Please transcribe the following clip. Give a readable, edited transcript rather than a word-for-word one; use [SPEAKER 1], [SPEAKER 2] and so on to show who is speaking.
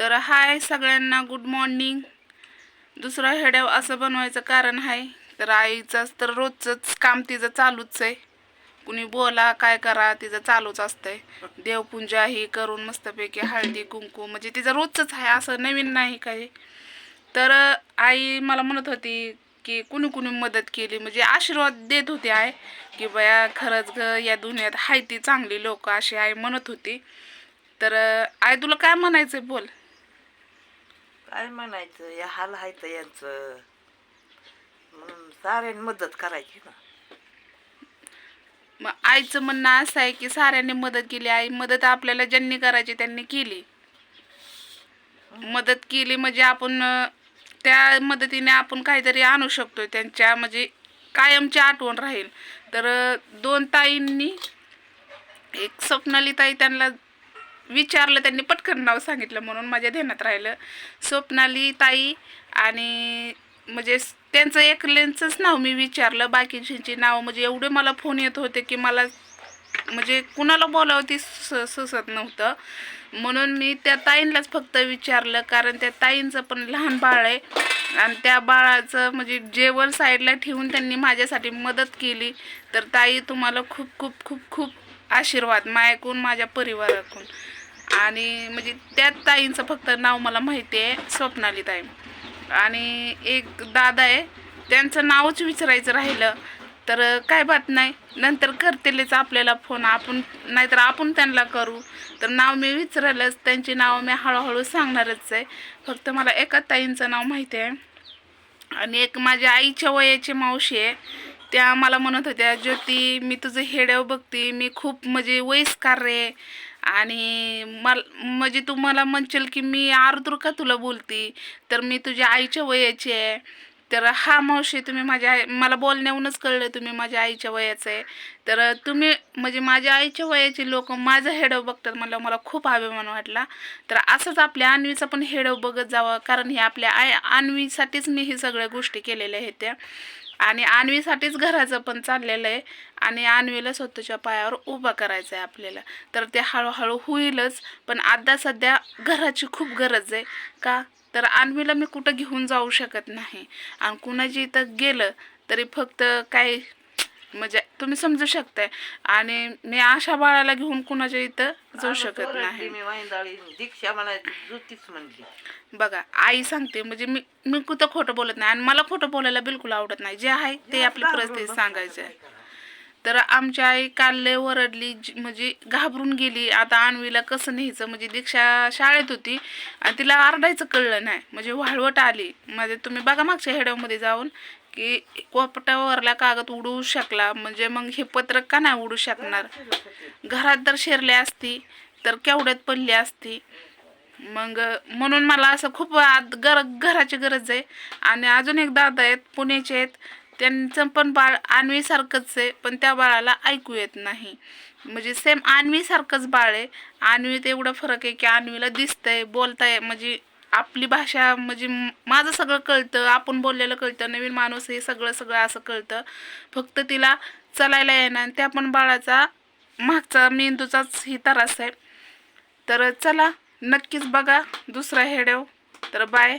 [SPEAKER 1] तर हाय सगळ्यांना, good morning. दुसरा हेड्याव असं बनवायचं कारण आहे तर आईचं तर रोजचंच काम तिचं चालूच आहे. कुणी बोला काय करा तिचं चालूच असतंय. देवपूजा ही करून मस्तपैकी हळदी कुंकू म्हणजे तिचं रोजचंच आहे, असं नवीन नाही काही. तर आई मला म्हणत होती की कुणी कुणी मदत केली, म्हणजे आशीर्वाद देत होती आई की बया खरंच ग या दुनियात हाय ती चांगली लोक, अशी आई म्हणत होती. तर आई तुला काय म्हणायचं बोल.
[SPEAKER 2] काय म्हणायचं, या हाल आहेत यांचं म्हणून साऱ्यांनी मदत करायची ना.
[SPEAKER 1] मग आईचं म्हणणं असं आहे की साऱ्यांनी मदत केली. आई मदत आपल्याला ज्यांनी करायची त्यांनी केली. मदत केली म्हणजे आपण त्या मदतीने आपण काहीतरी आणू शकतो, त्यांच्या म्हणजे कायमची आठवण राहील. तर दोन ताईंनी, एक स्वप्नाली ताई, त्यांना विचारलं, त्यांनी पटकन नाव सांगितलं म्हणून माझ्या ध्यानात राहिलं. स्वप्नाली ताई आणि म्हणजे त्यांचं एकल्यांचंच नाव मी विचारलं, बाकीच्यांची नाव म्हणजे एवढे मला फोन येत होते की मला म्हणजे कुणाला बोलावं ती सुचत नव्हतं. म्हणून मी त्या ताईंलाच फक्त विचारलं, कारण त्या ताईंचं पण लहान बाळ आहे आणि त्या बाळाचं म्हणजे जेवण साईडला ठेवून त्यांनी माझ्यासाठी मदत केली. तर ताई तुम्हाला खूप खूप खूप खूप आशीर्वाद माझ्याकडून, माझ्या परिवाराकडून. आणि म्हणजे त्या ताईंचं फक्त नाव मला माहिती आहे, स्वप्नाली ताई. आणि एक दादा आहे, त्यांचं नावच विचारायचं राहिलं तर काय बात नाही, नंतर करतीलच आपल्याला फोन, आपण नाहीतर आपण त्यांना करू. तर नाव मी विचारलंच, त्यांची नाव मी हळूहळू सांगणारच आहे. फक्त मला एका ताईंचं नाव माहिती आहे. आणि एक माझ्या आईच्या वयाची मावशी आहे, त्या मला म्हणत होत्या ज्योती मी तुझं हेड्याव बघते, मी खूप म्हणजे वयस्कार रे, आणि म्हणजे तू मला म्हणशील की मी आरुद्र का तुला बोलती, तर मी तुझ्या आईच्या वयाची आहे. तर हा मावशी, तुम्ही माझ्या मला बोलण्याहूनच कळलं तुम्ही माझ्या आईच्या वयाचं आहे. तर तुम्ही म्हणजे माझ्या आईच्या वयाचे लोक माझं हेडव बघतात म्हणलं मला खूप अभिमान वाटला. तर असंच आपल्या अन्वीचा पण हेडव बघत जावं, कारण हे आपल्या अन्वीसाठीच मी हे सगळ्या गोष्टी केलेल्या आहेत त्या, आणि अन्वीसाठीच घराचं पण चाललेलं आहे. आणि अन्वीला स्वतःच्या पायावर उभा करायचं आहे आपल्याला. तर ते हळूहळू होईलच, पण आता सध्या घराची खूप गरज आहे. का तर अन्वीला मी कुठं घेऊन जाऊ शकत नाही, आणि कुणाची इथं गेलं तरी फक्त काय म्हणजे तुम्ही समजू शकताय, आणि मी अशा बाळाला घेऊन कुणाच्या इथं जाऊ शकत नाही.
[SPEAKER 2] मी वाईंदाळी दीक्षा म्हणायची, जुतीच म्हणली.
[SPEAKER 1] बघा आई सांगते म्हणजे मी मी कुठं खोटं बोलत नाही, आणि मला खोटं बोलायला बिलकुल आवडत नाही. जे आहे ते आपली परिस्थिती सांगायचं आहे. तर आमची आई काल लय ओरडली, म्हणजे घाबरून गेली. आता अन्वीला कसं न्यायचं, म्हणजे दीक्षा शाळेत होती आणि तिला आरडायचं कळलं नाही, म्हणजे वाळवट आली. म्हणजे तुम्ही बघा मागच्या हेड्यामध्ये जाऊन की कोपटावरला कागद उडवू शकला, म्हणजे मग हे पत्रक का नाही उडू शकणार. घरात जर शिरले असती तर केवढ्यात पडली असती. मग म्हणून मला असं खूप घराची गरज आहे. आणि अजून एक दादा आहेत, पुण्याचे आहेत, त्यांचं पण बाळ अन्वीसारखंच आहे, पण त्या बाळाला ऐकू येत नाही. म्हणजे सेम अन्वीसारखंच बाळ आहे. अन्वीत एवढा फरक आहे की अन्वीला दिसतंय, बोलताय, म्हणजे आपली भाषा, म्हणजे माझं सगळं कळतं, आपण बोललेलं कळतं, नवीन माणूस हे सगळं सगळं असं कळतं. फक्त तिला चालायला येणार, आणि त्या पण बाळाचा मागचा मेंदूचाच ही त्रास आहे. तर चला नक्कीच बघा दुसरा हेड्याव. तर बाय.